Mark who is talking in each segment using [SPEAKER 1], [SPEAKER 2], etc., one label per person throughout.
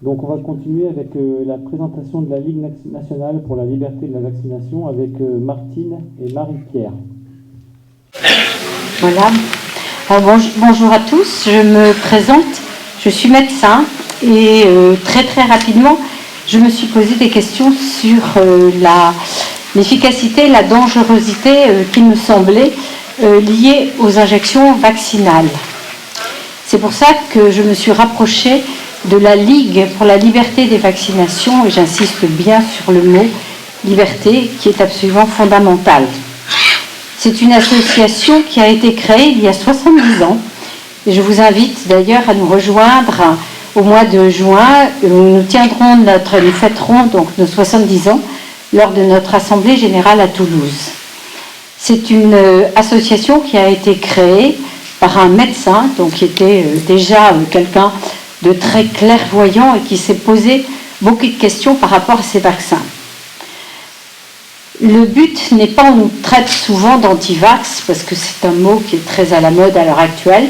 [SPEAKER 1] Donc on va continuer avec la présentation de la Ligue nationale pour la liberté de la vaccination avec Martine et Marie-Pierre.
[SPEAKER 2] Voilà. Alors, bonjour à tous, je me présente, je suis médecin et très rapidement, je me suis posé des questions sur l'efficacité, la dangerosité qui me semblait liée aux injections vaccinales. C'est pour ça que je me suis rapprochée de la Ligue pour la liberté des vaccinations, et j'insiste bien sur le mot liberté, qui est absolument fondamentale. C'est une association qui a été créée il y a 70 ans, et je vous invite d'ailleurs à nous rejoindre au mois de juin, où nous fêterons donc nos 70 ans lors de notre Assemblée Générale à Toulouse. C'est une association qui a été créée par un médecin, donc qui était déjà quelqu'un de très clairvoyant et qui s'est posé beaucoup de questions par rapport à ces vaccins. Le but n'est pas, on nous traite souvent d'anti-vax, parce que c'est un mot qui est très à la mode à l'heure actuelle.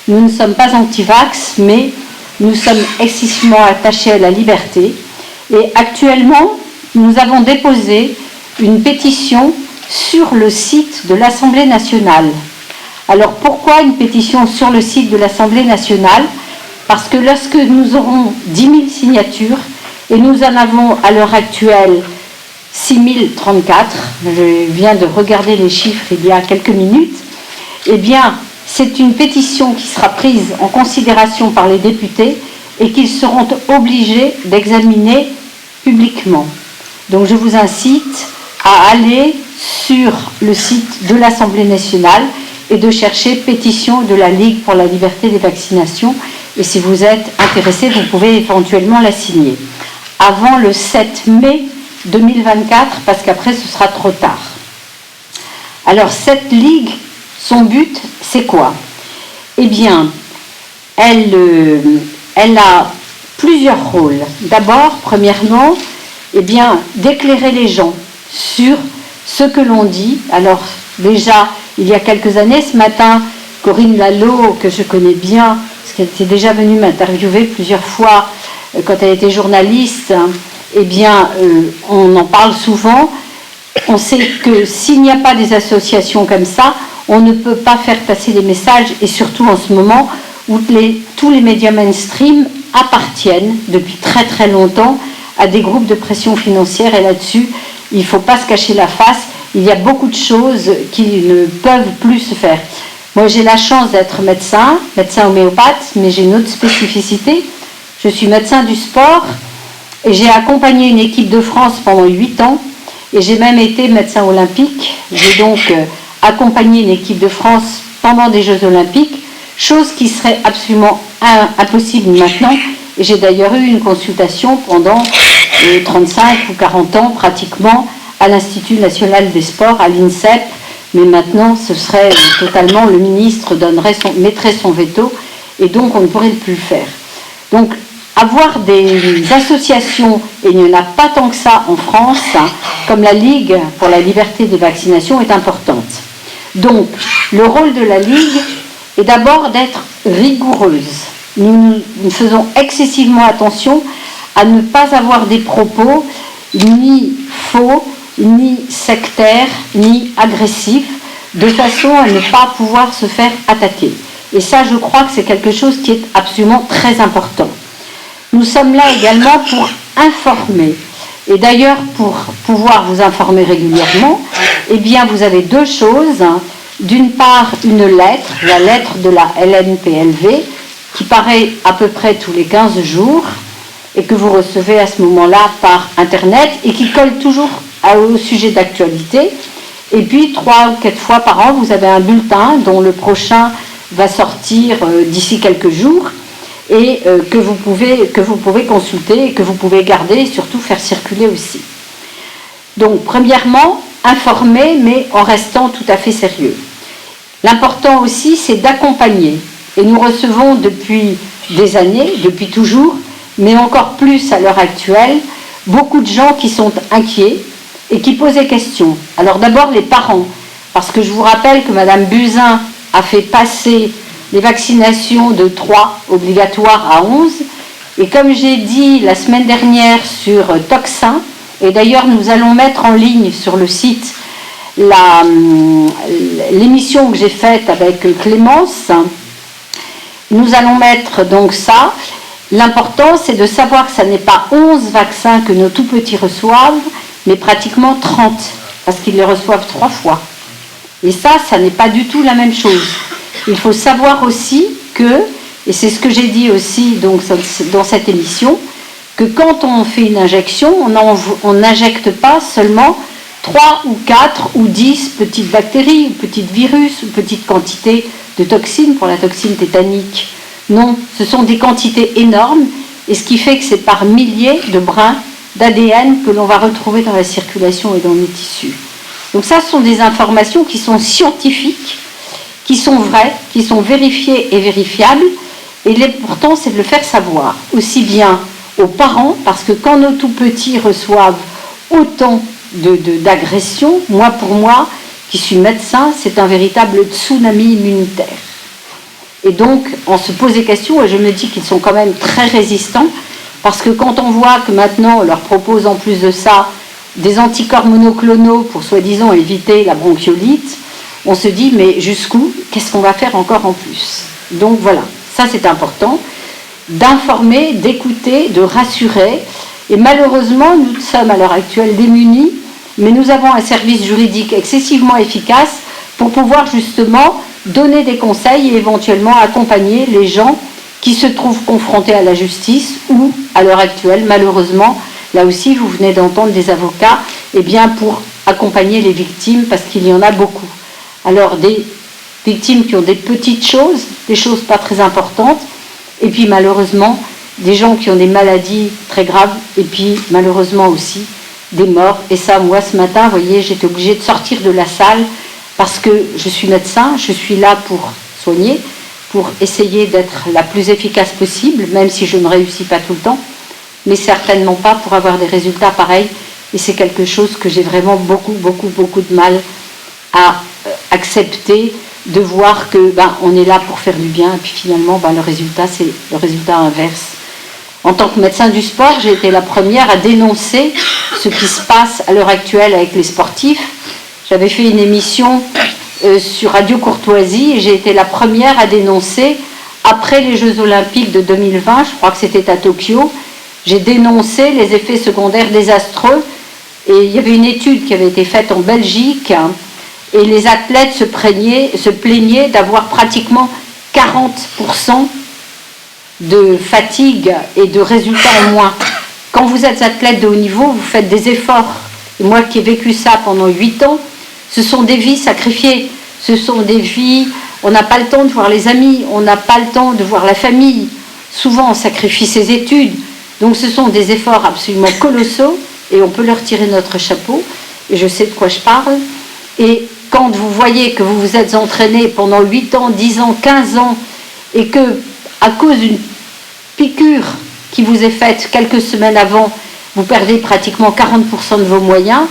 [SPEAKER 2] Nous ne sommes pas anti-vax, mais nous sommes excessivement attachés à la liberté. Et actuellement, nous avons déposé une pétition sur le site de l'Assemblée nationale. Alors pourquoi une pétition sur le site de l'Assemblée nationale ? Parce que lorsque nous aurons 10 000 signatures, et nous en avons à l'heure actuelle 6 034, je viens de regarder les chiffres il y a quelques minutes, eh bien c'est une pétition qui sera prise en considération par les députés et qu'ils seront obligés d'examiner publiquement. Donc je vous incite à aller sur le site de l'Assemblée nationale et de chercher pétition de la Ligue pour la liberté des vaccinations. Et si vous êtes intéressé, vous pouvez éventuellement la signer avant le 7 mai 2024, parce qu'après ce sera trop tard. Alors cette Ligue, son but, c'est quoi ? Eh bien, elle a plusieurs rôles. D'abord, premièrement, eh bien, d'éclairer les gens sur ce que l'on dit. Alors déjà, il y a quelques années, ce matin, Corinne Lallot, que je connais bien, parce qu'elle était déjà venue m'interviewer plusieurs fois quand elle était journaliste, eh bien, on en parle souvent. On sait que s'il n'y a pas des associations comme ça, on ne peut pas faire passer des messages, et surtout en ce moment où tous les médias mainstream appartiennent depuis très longtemps à des groupes de pression financière, et là-dessus, il ne faut pas se cacher la face. Il y a beaucoup de choses qui ne peuvent plus se faire. Moi, j'ai la chance d'être médecin homéopathe, mais j'ai une autre spécificité. Je suis médecin du sport et j'ai accompagné une équipe de France pendant 8 ans, et j'ai même été médecin olympique. J'ai donc accompagné une équipe de France pendant des Jeux olympiques, chose qui serait absolument impossible maintenant. Et j'ai d'ailleurs eu une consultation pendant 35 ou 40 ans pratiquement à l'Institut national des sports, à l'INSEP, mais maintenant ce serait totalement, le ministre mettrait son veto, et donc on ne pourrait plus le faire. Donc avoir des associations, et il n'y en a pas tant que ça en France, comme la Ligue pour la liberté des vaccinations, est importante. Donc le rôle de la Ligue est d'abord d'être rigoureuse. Nous faisons excessivement attention à ne pas avoir des propos ni faux, ni sectaires, ni agressifs, de façon à ne pas pouvoir se faire attaquer. Et ça, je crois que c'est quelque chose qui est absolument très important. Nous sommes là également pour informer. Et d'ailleurs, pour pouvoir vous informer régulièrement, eh bien, vous avez deux choses. D'une part, une lettre, la lettre de la LNPLV, qui paraît à peu près tous les 15 jours, et que vous recevez à ce moment-là par Internet, et qui colle toujours au sujet d'actualité. Et puis 3 ou 4 fois par an, vous avez un bulletin dont le prochain va sortir d'ici quelques jours, et que vous pouvez consulter et que vous pouvez garder et surtout faire circuler aussi. Donc premièrement, informer, mais en restant tout à fait sérieux. L'important aussi, c'est d'accompagner. Et nous recevons depuis des années, depuis toujours, mais encore plus à l'heure actuelle, beaucoup de gens qui sont inquiets et qui posent des questions. Alors d'abord les parents, parce que je vous rappelle que Madame Buzyn a fait passer les vaccinations de 3 obligatoires à 11, Et comme j'ai dit la semaine dernière sur Toxin, et d'ailleurs nous allons mettre en ligne sur le site l'émission que j'ai faite avec Clémence, nous allons mettre donc ça. L'important, c'est de savoir que ce n'est pas 11 vaccins que nos tout-petits reçoivent, mais pratiquement 30, parce qu'ils les reçoivent 3 fois. Et ça n'est pas du tout la même chose. Il faut savoir aussi que, et c'est ce que j'ai dit aussi donc, dans cette émission, que quand on fait une injection, on n'injecte pas seulement 3 ou 4 ou 10 petites bactéries, ou petites virus, ou petites quantités de toxines pour la toxine tétanique. Non, ce sont des quantités énormes, et ce qui fait que c'est par milliers de brins d'ADN que l'on va retrouver dans la circulation et dans les tissus. Donc ça, ce sont des informations qui sont scientifiques, qui sont vraies, qui sont vérifiées et vérifiables, et l'important, c'est de le faire savoir, aussi bien aux parents, parce que quand nos tout-petits reçoivent autant d'agressions, pour moi, qui suis médecin, c'est un véritable tsunami immunitaire. Et donc, on se pose des questions, et je me dis qu'ils sont quand même très résistants, parce que quand on voit que maintenant, on leur propose en plus de ça des anticorps monoclonaux pour soi-disant éviter la bronchiolite, on se dit, mais jusqu'où? Qu'est-ce qu'on va faire encore en plus? Donc voilà, ça c'est important, d'informer, d'écouter, de rassurer. Et malheureusement, nous sommes à l'heure actuelle démunis, mais nous avons un service juridique excessivement efficace pour pouvoir justement donner des conseils et éventuellement accompagner les gens qui se trouvent confrontés à la justice ou, à l'heure actuelle, malheureusement, là aussi, vous venez d'entendre des avocats, pour accompagner les victimes, parce qu'il y en a beaucoup. Alors, des victimes qui ont des petites choses, des choses pas très importantes, et puis malheureusement, des gens qui ont des maladies très graves, et puis malheureusement aussi des morts. Et ça, moi, ce matin, vous voyez, j'étais obligée de sortir de la salle, parce que je suis médecin, je suis là pour soigner, pour essayer d'être la plus efficace possible, même si je ne réussis pas tout le temps, mais certainement pas pour avoir des résultats pareils. Et c'est quelque chose que j'ai vraiment beaucoup de mal à accepter, de voir que on est là pour faire du bien, et puis finalement, le résultat, c'est le résultat inverse. En tant que médecin du sport, j'ai été la première à dénoncer ce qui se passe à l'heure actuelle avec les sportifs. J'avais fait une émission sur Radio Courtoisie et j'ai été la première à dénoncer, après les Jeux Olympiques de 2020, je crois que c'était à Tokyo, j'ai dénoncé les effets secondaires désastreux. Et il y avait une étude qui avait été faite en Belgique, et les athlètes se plaignaient d'avoir pratiquement 40% de fatigue et de résultats en moins. Quand vous êtes athlète de haut niveau, vous faites des efforts. Et moi qui ai vécu ça pendant 8 ans, ce sont des vies sacrifiées, ce sont des vies, on n'a pas le temps de voir les amis, on n'a pas le temps de voir la famille, souvent on sacrifie ses études, donc ce sont des efforts absolument colossaux, et on peut leur tirer notre chapeau, et je sais de quoi je parle. Et quand vous voyez que vous vous êtes entraîné pendant 8 ans, 10 ans, 15 ans, et que, à cause d'une piqûre qui vous est faite quelques semaines avant, vous perdez pratiquement 40% de vos moyens,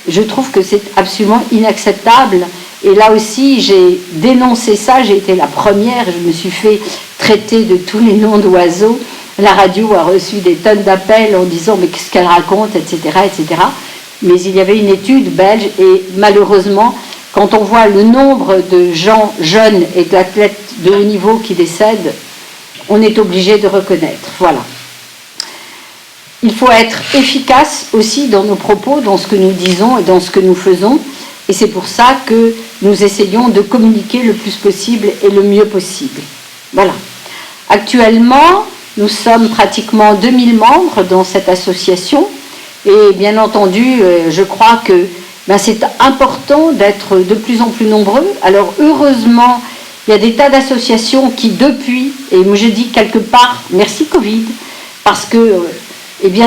[SPEAKER 2] je trouve que c'est absolument inacceptable. Et là aussi, j'ai dénoncé ça, j'ai été la première, je me suis fait traiter de tous les noms d'oiseaux. La radio a reçu des tonnes d'appels en disant « mais qu'est-ce qu'elle raconte ?» etc., etc. Mais il y avait une étude belge, et malheureusement, quand on voit le nombre de gens jeunes et d'athlètes de haut niveau qui décèdent, on est obligé de reconnaître. Voilà. Il faut être efficace aussi dans nos propos, dans ce que nous disons et dans ce que nous faisons. Et c'est pour ça que nous essayons de communiquer le plus possible et le mieux possible. Voilà. Actuellement, nous sommes pratiquement 2000 membres dans cette association. Et bien entendu, je crois que c'est important d'être de plus en plus nombreux. Alors heureusement, il y a des tas d'associations qui depuis, et moi je dis quelque part, merci Covid, parce que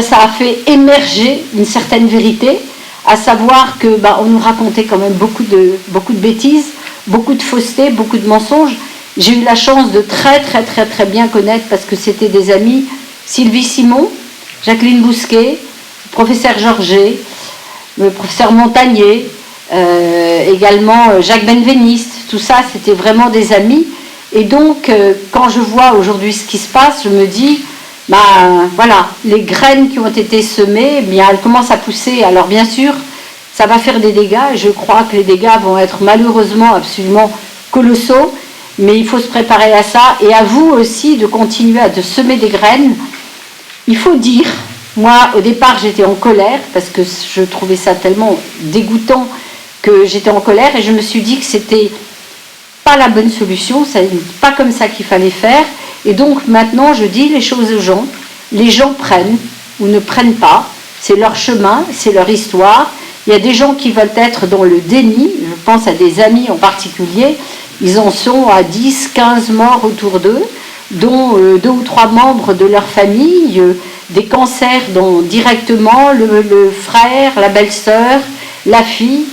[SPEAKER 2] ça a fait émerger une certaine vérité, à savoir que on nous racontait quand même beaucoup de bêtises, beaucoup de faussetés, beaucoup de mensonges. J'ai eu la chance de très bien connaître, parce que c'était des amis, Sylvie Simon, Jacqueline Bousquet, le professeur Georget, le professeur Montagnier, également Jacques Benveniste. Tout ça, c'était vraiment des amis. Et donc, quand je vois aujourd'hui ce qui se passe, je me dis, voilà, les graines qui ont été semées, eh bien, elles commencent à pousser. Alors bien sûr, ça va faire des dégâts. Je crois que les dégâts vont être malheureusement absolument colossaux, mais il faut se préparer à ça. Et à vous aussi de continuer à semer des graines. Il faut dire, moi au départ j'étais en colère parce que je trouvais ça tellement dégoûtant que j'étais en colère et je me suis dit que c'était pas la bonne solution, c'est pas comme ça qu'il fallait faire. Et donc maintenant je dis les choses aux gens, les gens prennent ou ne prennent pas, c'est leur chemin, c'est leur histoire. Il y a des gens qui veulent être dans le déni, je pense à des amis en particulier, ils en sont à 10, 15 morts autour d'eux, dont 2 ou 3 membres de leur famille, des cancers dont directement le frère, la belle-sœur, la fille.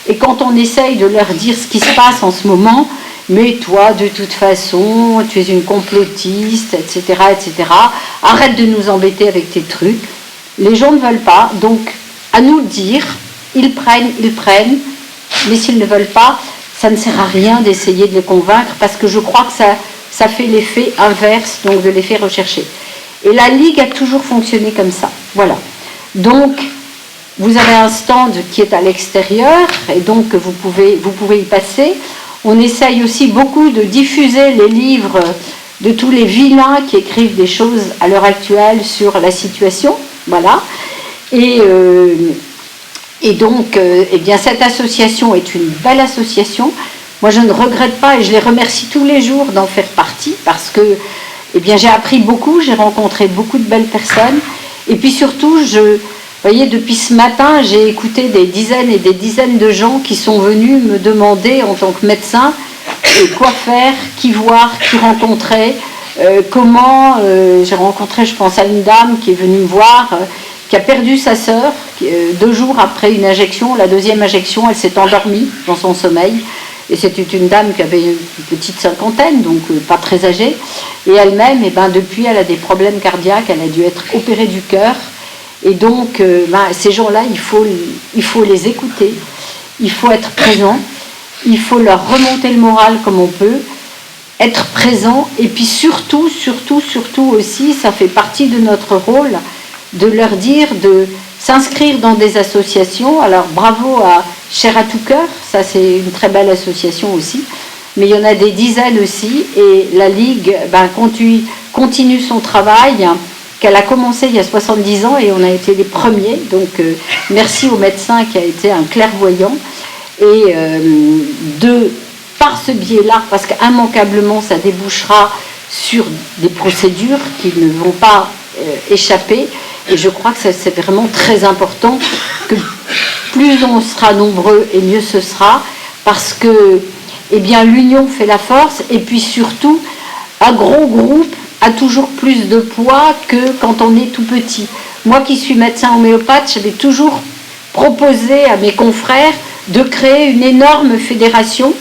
[SPEAKER 2] Et quand on essaye de leur dire ce qui se passe en ce moment, mais toi, de toute façon, tu es une complotiste, etc., etc., arrête de nous embêter avec tes trucs. Les gens ne veulent pas, donc à nous de dire, ils prennent, mais s'ils ne veulent pas, ça ne sert à rien d'essayer de les convaincre, parce que je crois que ça fait l'effet inverse, donc de l'effet recherché. Et la Ligue a toujours fonctionné comme ça. Voilà. Donc, vous avez un stand qui est à l'extérieur, et donc vous pouvez y passer. On essaye aussi beaucoup de diffuser les livres de tous les vilains qui écrivent des choses à l'heure actuelle sur la situation. Voilà. Et donc, eh bien, cette association est une belle association. Moi, je ne regrette pas et je les remercie tous les jours d'en faire partie parce que, eh bien, j'ai appris beaucoup, j'ai rencontré beaucoup de belles personnes. Et puis surtout, vous voyez, depuis ce matin, j'ai écouté des dizaines et des dizaines de gens qui sont venus me demander, en tant que médecin, quoi faire, qui voir, qui rencontrer, comment. J'ai rencontré, je pense, à une dame qui est venue me voir, qui a perdu sa sœur 2 jours après une injection. La 2e injection, elle s'est endormie dans son sommeil. Et c'était une dame qui avait une petite cinquantaine, donc pas très âgée. Et elle-même, eh ben, depuis, elle a des problèmes cardiaques, elle a dû être opérée du cœur. Et donc, ces gens-là, il faut les écouter, il faut être présent, il faut leur remonter le moral comme on peut, être présent. Et puis surtout aussi, ça fait partie de notre rôle, de leur dire de s'inscrire dans des associations. Alors bravo à Chair à tout cœur, ça c'est une très belle association aussi, mais il y en a des dizaines aussi, et la Ligue continue son travail qu'elle a commencé il y a 70 ans et on a été les premiers, donc merci au médecin qui a été un clairvoyant, et par ce biais-là, parce qu'immanquablement ça débouchera sur des procédures qui ne vont pas échapper. Et je crois que c'est vraiment très important que plus on sera nombreux et mieux ce sera, parce que eh bien, l'union fait la force, et puis surtout, un gros groupe a toujours plus de poids que quand on est tout petit. Moi qui suis médecin homéopathe, j'avais toujours proposé à mes confrères de créer une énorme fédération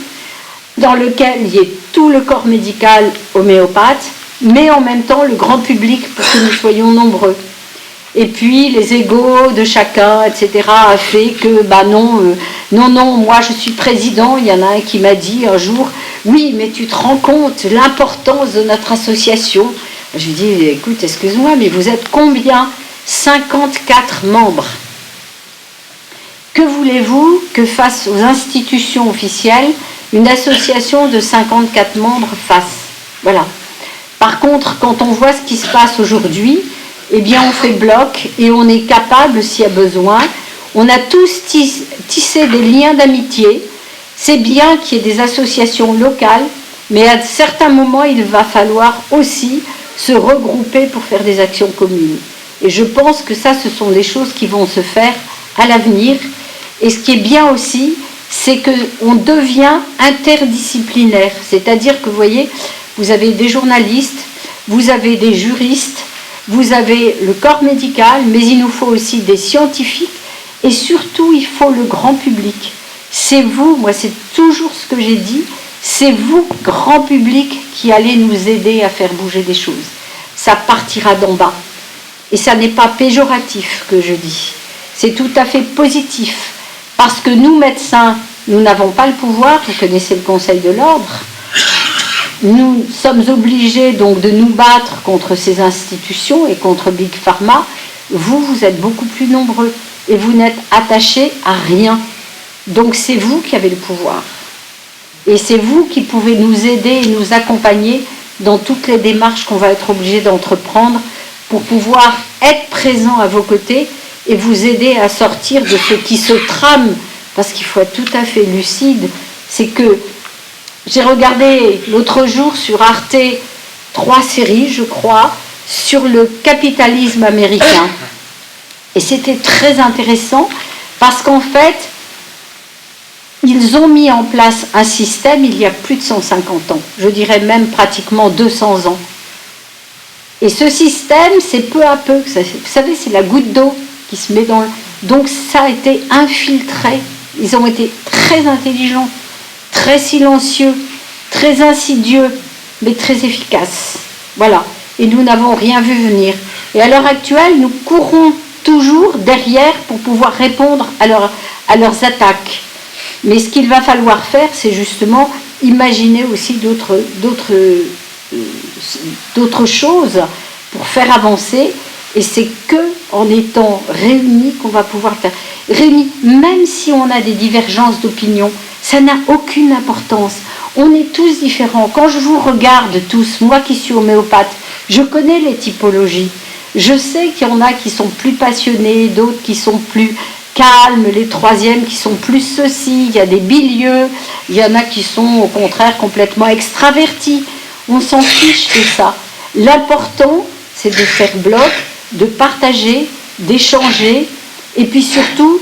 [SPEAKER 2] dans laquelle il y ait tout le corps médical homéopathe, mais en même temps le grand public pour que nous soyons nombreux. Et puis les égos de chacun, etc., a fait que, non, moi je suis président. Il y en a un qui m'a dit un jour, oui, mais tu te rends compte l'importance de notre association. Je lui dis, écoute, excuse-moi, mais vous êtes combien? 54 membres. Que voulez-vous que face aux institutions officielles, une association de 54 membres fasse? Voilà. Par contre, quand on voit ce qui se passe aujourd'hui, eh bien on fait bloc et on est capable, s'il y a besoin. On a tous tissé des liens d'amitié. C'est bien qu'il y ait des associations locales, mais à certains moments, il va falloir aussi se regrouper pour faire des actions communes. Et je pense que ça, ce sont des choses qui vont se faire à l'avenir. Et ce qui est bien aussi, c'est qu'on devient interdisciplinaire. C'est-à-dire que, vous voyez, vous avez des journalistes, vous avez des juristes, vous avez le corps médical, mais il nous faut aussi des scientifiques, et surtout, il faut le grand public. C'est vous, moi c'est toujours ce que j'ai dit, c'est vous, grand public, qui allez nous aider à faire bouger des choses. Ça partira d'en bas. Et ça n'est pas péjoratif que je dis, c'est tout à fait positif. Parce que nous, médecins, nous n'avons pas le pouvoir, vous connaissez le Conseil de l'Ordre, nous sommes obligés donc de nous battre contre ces institutions et contre Big Pharma. Vous êtes beaucoup plus nombreux et vous n'êtes attachés à rien. Donc c'est vous qui avez le pouvoir. Et c'est vous qui pouvez nous aider et nous accompagner dans toutes les démarches qu'on va être obligés d'entreprendre pour pouvoir être présent à vos côtés et vous aider à sortir de ce qui se trame. Parce qu'il faut être tout à fait lucide, c'est que j'ai regardé l'autre jour sur Arte 3 séries, je crois, sur le capitalisme américain. Et c'était très intéressant parce qu'en fait, ils ont mis en place un système il y a plus de 150 ans, je dirais même pratiquement 200 ans. Et ce système, c'est peu à peu, vous savez, c'est la goutte d'eau qui se met dans le... Donc ça a été infiltré. Ils ont été très intelligents, très silencieux, très insidieux, mais très efficaces. Voilà. Et nous n'avons rien vu venir. Et à l'heure actuelle, nous courons toujours derrière pour pouvoir répondre à leurs attaques. Mais ce qu'il va falloir faire, c'est justement imaginer aussi d'autres choses pour faire avancer. Et c'est qu'en étant réunis qu'on va pouvoir faire. Réunis, même si on a des divergences d'opinion, ça n'a aucune importance. On est tous différents. Quand je vous regarde tous, moi qui suis homéopathe, je connais les typologies. Je sais qu'il y en a qui sont plus passionnés, d'autres qui sont plus calmes, les troisièmes qui sont plus ceci, il y a des bilieux, il y en a qui sont au contraire complètement extravertis. On s'en fiche de ça. L'important, c'est de faire bloc, de partager, d'échanger, et puis surtout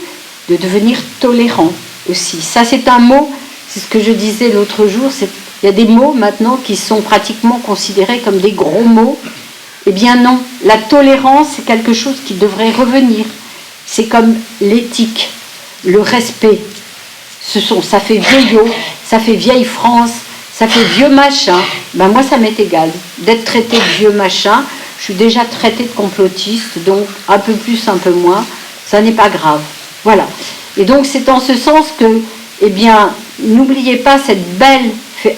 [SPEAKER 2] de devenir tolérant aussi. Ça, c'est un mot, c'est ce que je disais l'autre jour, il y a des mots maintenant qui sont pratiquement considérés comme des gros mots. Eh bien non, la tolérance, c'est quelque chose qui devrait revenir. C'est comme l'éthique, le respect. Ça fait vieillot, ça fait vieille France, ça fait vieux machin. Ben moi, ça m'est égal. D'être traité de vieux machin, je suis déjà traité de complotiste, donc un peu plus, un peu moins, ça n'est pas grave. Voilà. Et donc c'est en ce sens que, eh bien, n'oubliez pas cette belle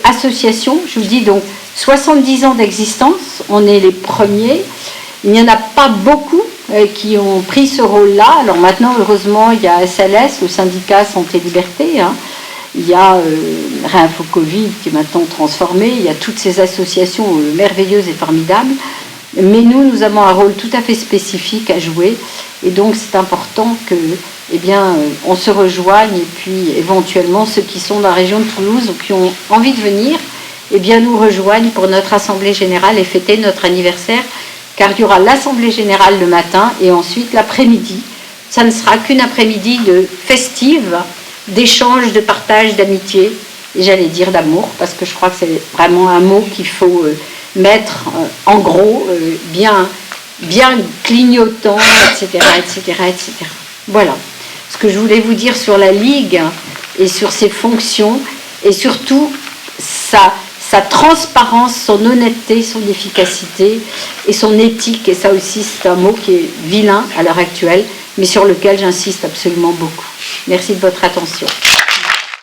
[SPEAKER 2] association. Je vous dis donc, 70 ans d'existence, on est les premiers. Il n'y en a pas beaucoup qui ont pris ce rôle-là. Alors maintenant, heureusement, il y a SLS, le syndicat Santé Liberté. Il y a Réinfo Covid qui est maintenant transformé. Il y a toutes ces associations merveilleuses et formidables. Mais nous avons un rôle tout à fait spécifique à jouer. Et donc, c'est important que, eh bien, on se rejoigne. Et puis, éventuellement, ceux qui sont dans la région de Toulouse ou qui ont envie de venir, eh bien, nous rejoignent pour notre Assemblée Générale et fêter notre anniversaire. Car il y aura l'Assemblée Générale le matin et ensuite l'après-midi. Ça ne sera qu'une après-midi de festive, d'échange, de partage, d'amitié, et j'allais dire d'amour, parce que je crois que c'est vraiment un mot qu'il faut mettre en gros, bien clignotant, etc., etc., etc. Voilà ce que je voulais vous dire sur la Ligue et sur ses fonctions, et surtout sa transparence, son honnêteté, son efficacité et son éthique. Et ça aussi, c'est un mot qui est vilain à l'heure actuelle, mais sur lequel j'insiste absolument beaucoup. Merci de votre attention.